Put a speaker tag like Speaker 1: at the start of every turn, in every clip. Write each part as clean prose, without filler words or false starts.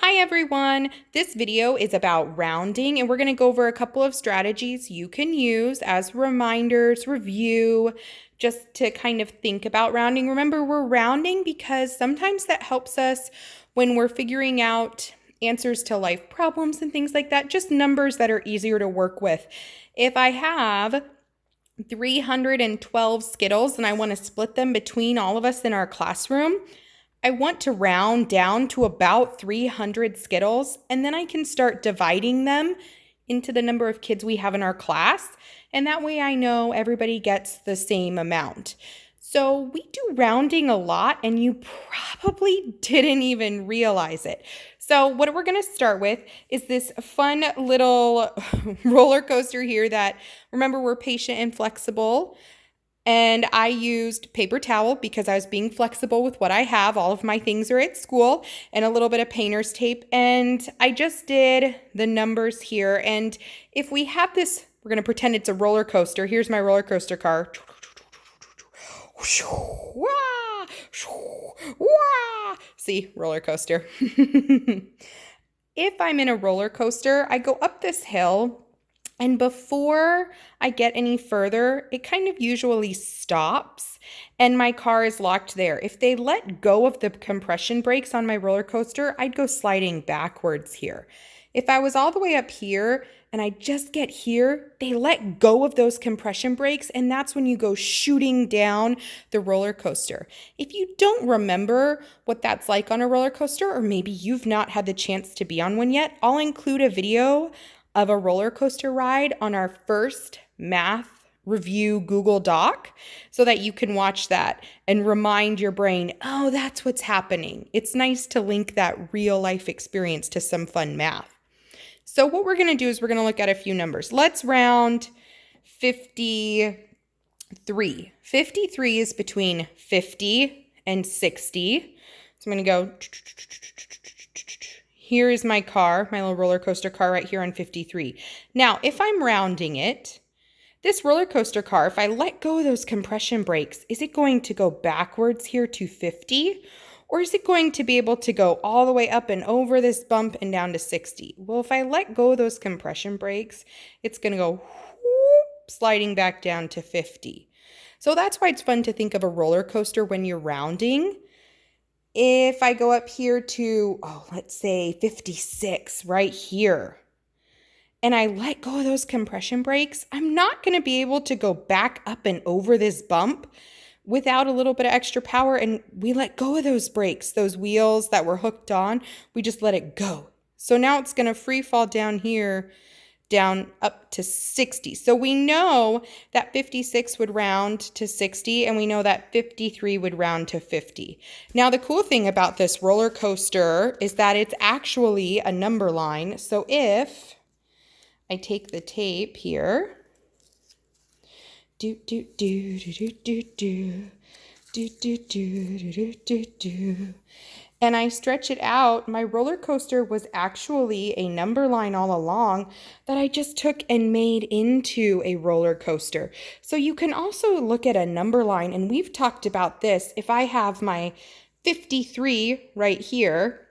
Speaker 1: Hi everyone, this video is about rounding and we're going to go over a couple of strategies you can use as reminders, review, just to kind of think about rounding. Remember, we're rounding because sometimes that helps us when we're figuring out answers to life problems and things like that, just numbers that are easier to work with. If I have 312 Skittles and I want to split them between all of us in our classroom, I want to round down to about 300 Skittles, and then I can start dividing them into the number of kids we have in our class, and that way I know everybody gets the same amount. So we do rounding a lot, and you probably didn't even realize it. So what we're going to start with is this fun little roller coaster here that, remember, we're patient and flexible. And I used paper towel because I was being flexible with what I have. All of my things are at school, and a little bit of painter's tape. And I just did the numbers here. And if we have this, we're going to pretend it's a roller coaster. Here's my roller coaster car. See, roller coaster. If I'm in a roller coaster, I go up this hill. And before I get any further, it kind of usually stops and my car is locked there. If they let go of the compression brakes on my roller coaster, I'd go sliding backwards here. If I was all the way up here and I just get here, they let go of those compression brakes, and that's when you go shooting down the roller coaster. If you don't remember what that's like on a roller coaster, or maybe you've not had the chance to be on one yet, I'll include a video of a roller coaster ride on our first math review Google Doc so that you can watch that and remind your brain, oh, that's what's happening. It's nice to link that real life experience to some fun math. So what we're going to do is we're going to look at a few numbers. Let's round 53. 53 is between 50 and 60. So I'm going to go... Here is my car, my little roller coaster car right here on 53. Now, if I'm rounding it, this roller coaster car, if I let go of those compression brakes, is it going to go backwards here to 50? Or is it going to be able to go all the way up and over this bump and down to 60? Well, if I let go of those compression brakes, it's going to go whoop, sliding back down to 50. So that's why it's fun to think of a roller coaster when you're rounding. If I go up here to, let's say 56 right here, and I let go of those compression brakes, I'm not going to be able to go back up and over this bump without a little bit of extra power. And we let go of those brakes, those wheels that were hooked on, we just let it go. So now it's going to free fall down here, down up to 60. So we know that 56 would round to 60, and we know that 53 would round to 50. Now, the cool thing about this roller coaster is that it's actually a number line. So if I take the tape here, and I stretch it out, my roller coaster was actually a number line all along that I just took and made into a roller coaster. So you can also look at a number line, and we've talked about this. If I have my 53 right here,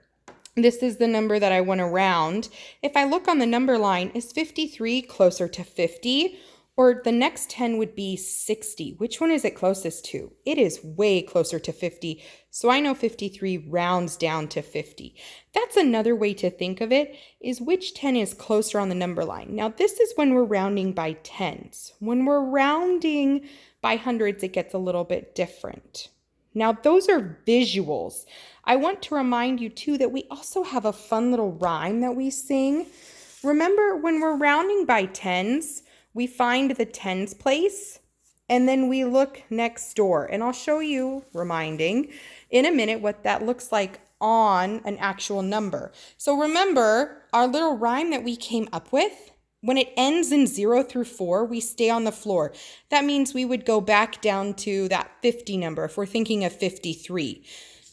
Speaker 1: this is the number that I want to round. If I look on the number line, is 53 closer to 50? Or the next 10 would be 60. Which one is it closest to? It is way closer to 50. So I know 53 rounds down to 50. That's another way to think of it, is which 10 is closer on the number line. Now this is when we're rounding by tens. When we're rounding by hundreds, it gets a little bit different. Now those are visuals. I want to remind you too that we also have a fun little rhyme that we sing. Remember, when we're rounding by tens, we find the tens place, and then we look next door. And I'll show you, reminding, in a minute what that looks like on an actual number. So remember, our little rhyme that we came up with, when it ends in 0 through 4, we stay on the floor. That means we would go back down to that 50 number if we're thinking of 53.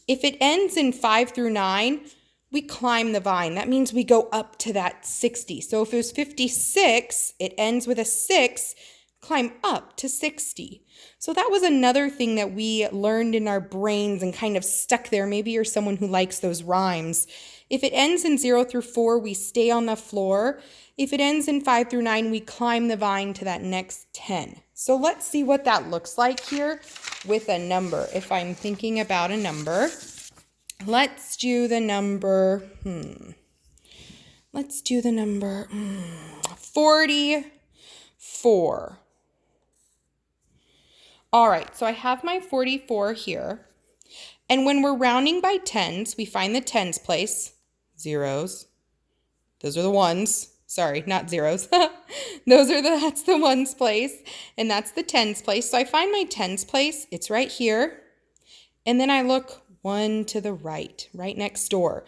Speaker 1: If it ends in 5 through 9, we climb the vine. That means we go up to that 60. So if it was 56, it ends with a 6, climb up to 60. So that was another thing that we learned in our brains and kind of stuck there. Maybe you're someone who likes those rhymes. If it ends in 0 through 4, we stay on the floor. If it ends in 5 through 9, we climb the vine to that next 10. So let's see what that looks like here with a number. If I'm thinking about a number, let's do the number, 44. All right, so I have my 44 here. And when we're rounding by tens, we find the tens place, zeros. Those are the ones. Sorry, not zeros. That's the ones place, and that's the tens place. So I find my tens place, it's right here. And then I look 1 to the right next door.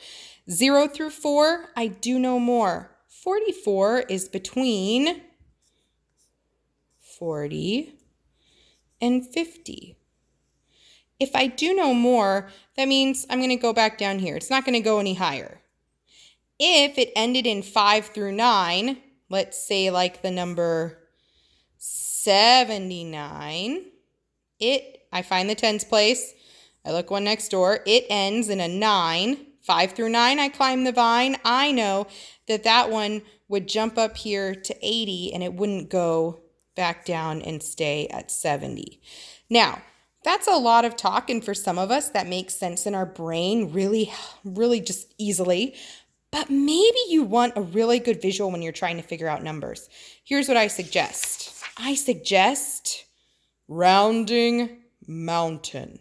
Speaker 1: 0 through 4, I do no more. 44 is between 40 and 50. If I do no more, that means I'm going to go back down here. It's not going to go any higher. If it ended in 5 through 9, let's say like the number 79, I find the tens place. I look one next door. It ends in a 9. 5 through 9, I climb the vine. I know that one would jump up here to 80 and it wouldn't go back down and stay at 70. Now, that's a lot of talk, and for some of us that makes sense in our brain really, really just easily. But maybe you want a really good visual when you're trying to figure out numbers. Here's what I suggest. I suggest rounding mountain.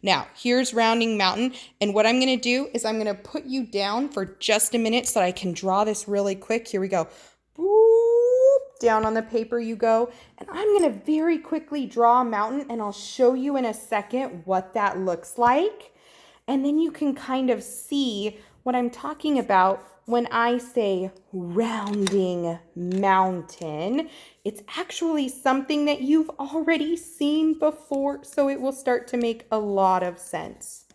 Speaker 1: Now, here's rounding mountain, and what I'm going to do is I'm going to put you down for just a minute so that I can draw this really quick. Here we go. Boop, down on the paper you go, and I'm going to very quickly draw a mountain, and I'll show you in a second what that looks like, and then you can kind of see what I'm talking about when I say rounding mountain. It's actually something that you've already seen before, so it will start to make a lot of sense.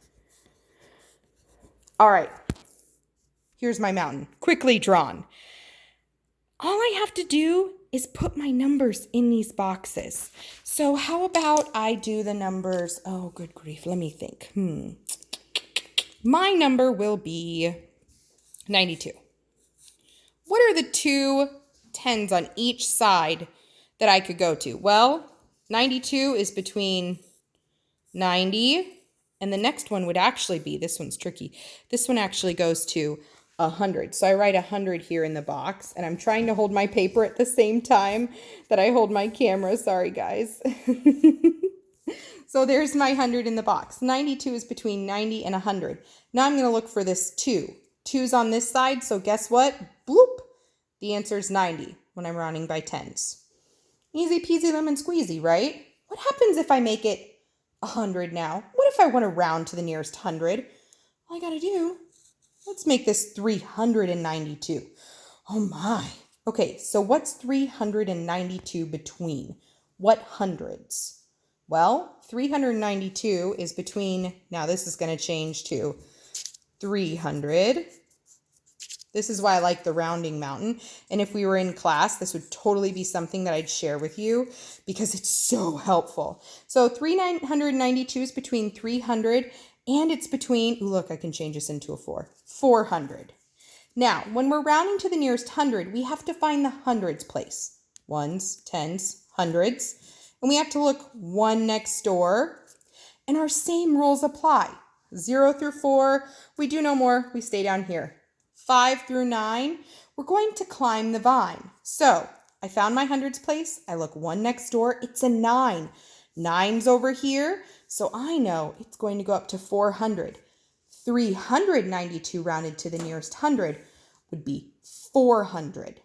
Speaker 1: All right, here's my mountain, quickly drawn. All I have to do is put my numbers in these boxes. So how about I do the numbers? Oh, good grief, let me think. My number will be 92. What are the 2 tens on each side that I could go to? Well, 92 is between 90, and the next one would actually be, this one's tricky. This one actually goes to 100. So I write 100 here in the box, and I'm trying to hold my paper at the same time that I hold my camera. Sorry, guys. So there's my 100 in the box. 92 is between 90 and 100. Now I'm going to look for this 2. 2's on this side, so guess what? Bloop! The answer is 90 when I'm rounding by tens. Easy peasy lemon squeezy, right? What happens if I make it 100 now? What if I want to round to the nearest 100? All I got to do, let's make this 392. Oh my. Okay, so what's 392 between? What hundreds? Well, 392 is between, now this is going to change to 300. This is why I like the rounding mountain. And if we were in class, this would totally be something that I'd share with you because it's so helpful. So 392 is between 300 and it's between, ooh, look, I can change this into a 400. Now, when we're rounding to the nearest 100, we have to find the hundreds place. Ones, tens, hundreds. And we have to look one next door. And our same rules apply. 0 through 4, we do no more, we stay down here. 5 through 9, we're going to climb the vine. So I found my hundreds place. I look one next door. It's a 9. 9's over here. So I know it's going to go up to 400. 392 rounded to the nearest 100 would be 400.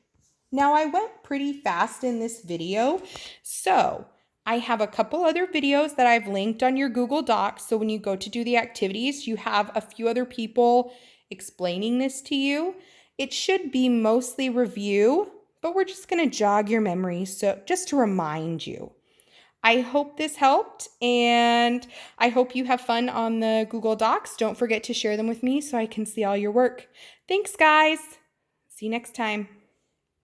Speaker 1: Now I went pretty fast in this video. So I have a couple other videos that I've linked on your Google Docs. So when you go to do the activities, you have a few other people explaining this to you. It should be mostly review, but we're just going to jog your memory, so just to remind you. I hope this helped, and I hope you have fun on the Google Docs. Don't forget to share them with me so I can see all your work. Thanks, guys. See you next time.